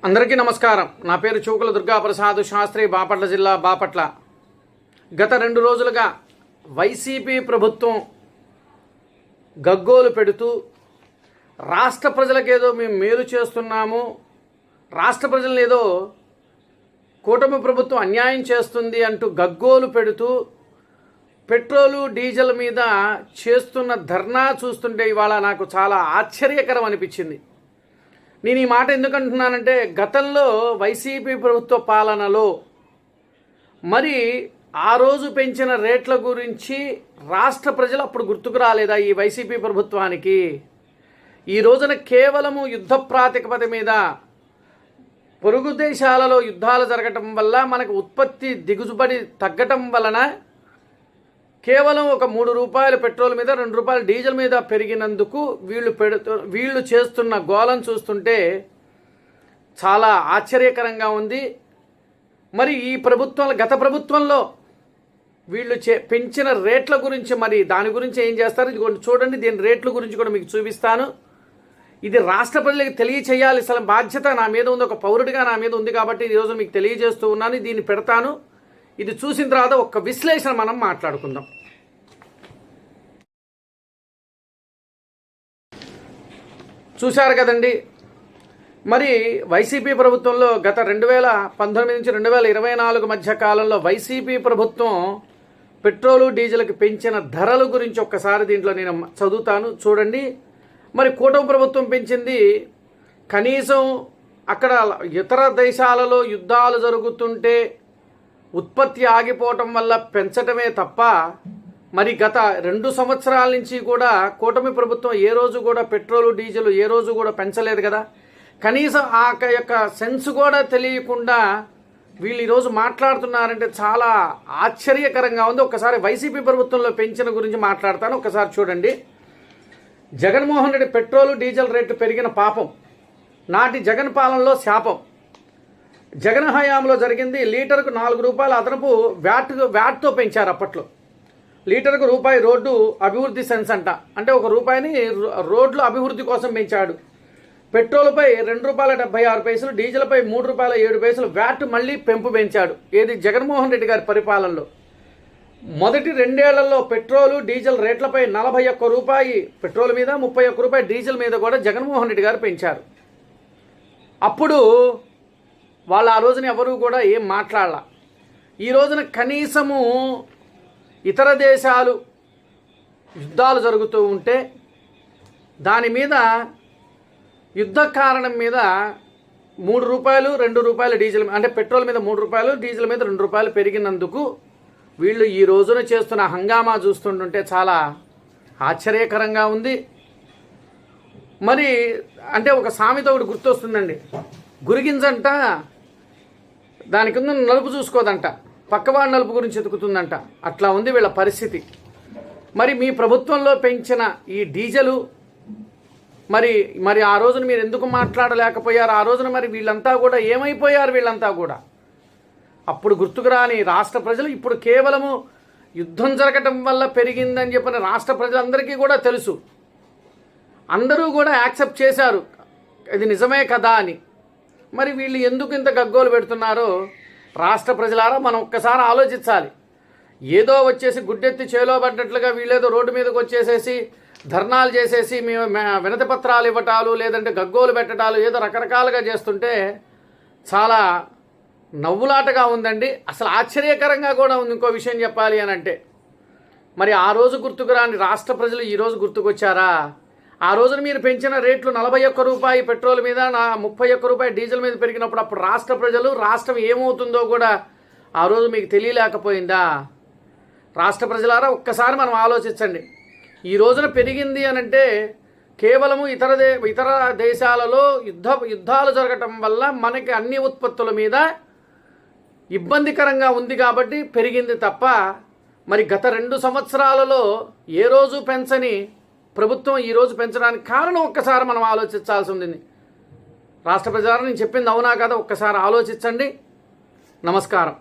అందరికీ నమస్కారం. నా పేరు చూకుల దుర్గాప్రసాద్ శాస్త్రి, బాపట్ల జిల్లా బాపట్ల. గత 2 రోజులుగా వైసీపీ ప్రభుత్వం గగ్గోలు పెడుతూ రాష్ట్ర ప్రజలకేదో మేము మేలు చేస్తున్నాము, రాష్ట్ర ప్రజలను ఏదో కూటమి ప్రభుత్వం అన్యాయం చేస్తుంది అంటూ గగ్గోలు పెడుతూ పెట్రోలు డీజిల్ మీద చేస్తున్న ధర్నా చూస్తుంటే ఇవాళ నాకు చాలా ఆశ్చర్యకరం అనిపించింది. నేను ఈ మాట ఎందుకు అంటున్నానంటే, గతంలో వైసీపీ ప్రభుత్వ పాలనలో మరి ఆ రోజు పెంచిన రేట్ల గురించి రాష్ట్ర ప్రజలు అప్పుడు గుర్తుకు రాలేదా ఈ వైసీపీ ప్రభుత్వానికి? ఈ రోజున కేవలము యుద్ధ ప్రాతిపదిక మీద పొరుగు దేశాలలో యుద్ధాలు జరగటం వల్ల మనకు ఉత్పత్తి దిగుబడి తగ్గటం వలన కేవలం ఒక ₹3 పెట్రోల్ మీద ₹2 డీజిల్ మీద పెరిగినందుకు వీళ్ళు చేస్తున్న గోలం చూస్తుంటే చాలా ఆశ్చర్యకరంగా ఉంది. మరి ఈ ప్రభుత్వం గత ప్రభుత్వంలో వీళ్ళు పెంచిన రేట్ల గురించి మరి దాని గురించి ఏం చేస్తారు ఇది చూడండి. దీని రేట్ల గురించి కూడా మీకు చూపిస్తాను. ఇది రాష్ట్ర ప్రజలకు తెలియచేయాలి, అసలు బాధ్యత నా మీద ఉంది, ఒక పౌరుడిగా నా మీద ఉంది కాబట్టి ఈరోజు మీకు తెలియజేస్తూ ఉన్నాను. దీన్ని పెడతాను. ఇది చూసిన తర్వాత ఒక విశ్లేషణ మనం మాట్లాడుకుందాం. చూశారు కదండి, మరి వైసీపీ ప్రభుత్వంలో గత 2019 నుంచి 2024 మధ్య కాలంలో వైసీపీ ప్రభుత్వం పెట్రోలు డీజిల్కి పెంచిన ధరల గురించి ఒక్కసారి దీంట్లో నేను చదువుతాను, చూడండి. మరి కూటమి ప్రభుత్వం పెంచింది కనీసం అక్కడ ఇతర దేశాలలో యుద్ధాలు జరుగుతుంటే ఉత్పత్తి ఆగిపోవటం వల్ల పెంచటమే తప్ప మరి గత 2 సంవత్సరాల నుంచి కూడా కూటమి ప్రభుత్వం ఏ రోజు కూడా పెట్రోలు డీజిల్ ఏ రోజు కూడా పెంచలేదు కదా. కనీసం ఆ యొక్క సెన్స్ కూడా తెలియకుండా వీళ్ళు ఈరోజు మాట్లాడుతున్నారంటే చాలా ఆశ్చర్యకరంగా ఉంది. ఒకసారి వైసీపీ ప్రభుత్వంలో పెంచిన గురించి మాట్లాడతాను, ఒకసారి చూడండి. Jaganmohan Reddy petrol diesel rate పెరిగిన పాపం, నాటి జగన్ పాలనలో శాపం. జగన్ హయాంలో జరిగింది. లీటర్కు ₹4 అదనపు వ్యాట్తో పెంచారు. అప్పట్లో లీటర్కు ₹1 రోడ్డు అభివృద్ధి సెన్స్ అంట, అంటే ₹1 రోడ్లు అభివృద్ధి కోసం పెంచాడు. పెట్రోల్పై ₹2.76, డీజిల్పై ₹3.07 వ్యాట్ మళ్ళీ పెంచాడు. ఏది జగన్మోహన్ రెడ్డి గారి పరిపాలనలో. మొదటి 2 ఏళ్లలో పెట్రోలు డీజిల్ రేట్లపై ₹41 పెట్రోల్ మీద, ₹31 డీజిల్ మీద కూడా జగన్మోహన్ రెడ్డి గారు పెంచారు. అప్పుడు వాళ్ళు ఆ రోజున ఎవరు కూడా ఏం మాట్లాడాల. ఈ రోజున కనీసము ఇతర దేశాలు యుద్ధాలు జరుగుతూ ఉంటే దాని మీద యుద్ధ కారణం మీద ₹3 డీజిల్, అంటే పెట్రోల్ మీద ₹3 డీజిల్ మీద ₹2 పెరిగినందుకు వీళ్ళు ఈ రోజున చేస్తున్న హంగామా చూస్తుంటుంటే చాలా ఆశ్చర్యకరంగా ఉంది. మరి అంటే ఒక సామెత ఒకటి గుర్తొస్తుందండి, గురిగింజంట దాని కింద నలుపు చూసుకోదంట, పక్కవాడి నలుపు గురించి ఎతుకుతుందంట. అట్లా ఉంది వీళ్ళ పరిస్థితి. మరి మీ ప్రభుత్వంలో పెంచిన ఈ డీజిలు మరి ఆ రోజున మీరు ఎందుకు మాట్లాడలేకపోయారు? ఆ రోజున మరి వీళ్ళంతా కూడా ఏమైపోయారు? వీళ్ళంతా కూడా అప్పుడు గుర్తుకు రాని రాష్ట్ర ప్రజలు ఇప్పుడు కేవలము యుద్ధం జరగటం వల్ల పెరిగిందని చెప్పిన రాష్ట్ర ప్రజలందరికీ కూడా తెలుసు. అందరూ కూడా యాక్సెప్ట్ చేశారు ఇది నిజమే కదా అని. మరి వీళ్ళు ఎందుకు ఇంత గగ్గోలు పెడుతున్నారో రాష్ట్ర ప్రజలారా మనం ఒక్కసారి ఆలోచించాలి. ఏదో వచ్చేసి గుడ్డెత్తి చేలో పడ్డట్లుగా వీళ్ళేదో రోడ్డు మీదకి వచ్చేసేసి ధర్నాలు చేసేసి మేము వినతి పత్రాలు ఇవ్వటాలు, లేదంటే గగ్గోలు పెట్టడాలు ఏదో రకరకాలుగా చేస్తుంటే చాలా నవ్వులాటగా ఉందండి. అసలు ఆశ్చర్యకరంగా కూడా ఉంది. ఇంకో విషయం చెప్పాలి అని అంటే, మరి ఆ రోజు గుర్తుకు రాని రాష్ట్ర ప్రజలు ఈరోజు గుర్తుకొచ్చారా? ఆ రోజున మీరు పెంచిన రేట్లు ₹41 పెట్రోల్ మీద, ₹31 డీజిల్ మీద పెరిగినప్పుడు అప్పుడు రాష్ట్ర ప్రజలు రాష్ట్రం ఏమవుతుందో కూడా ఆ రోజు మీకు తెలియలేకపోయిందా? రాష్ట్ర ప్రజలారా ఒక్కసారి మనం ఆలోచించండి. ఈ రోజున పెరిగింది అని అంటే కేవలము ఇతర దేశాలలో యుద్ధాలు జరగటం వల్ల మనకి అన్ని ఉత్పత్తుల మీద ఇబ్బందికరంగా ఉంది కాబట్టి పెరిగింది తప్ప మరి గత 2 సంవత్సరాలలో ఏ రోజు పెంచని ప్రభుత్వం ఈరోజు పెంచడానికి కారణం ఒక్కసారి మనం ఆలోచించాల్సి ఉంది. రాష్ట్ర ప్రజలారా నేను చెప్పింది అవునా కదా? ఒక్కసారి ఆలోచించండి. నమస్కారం.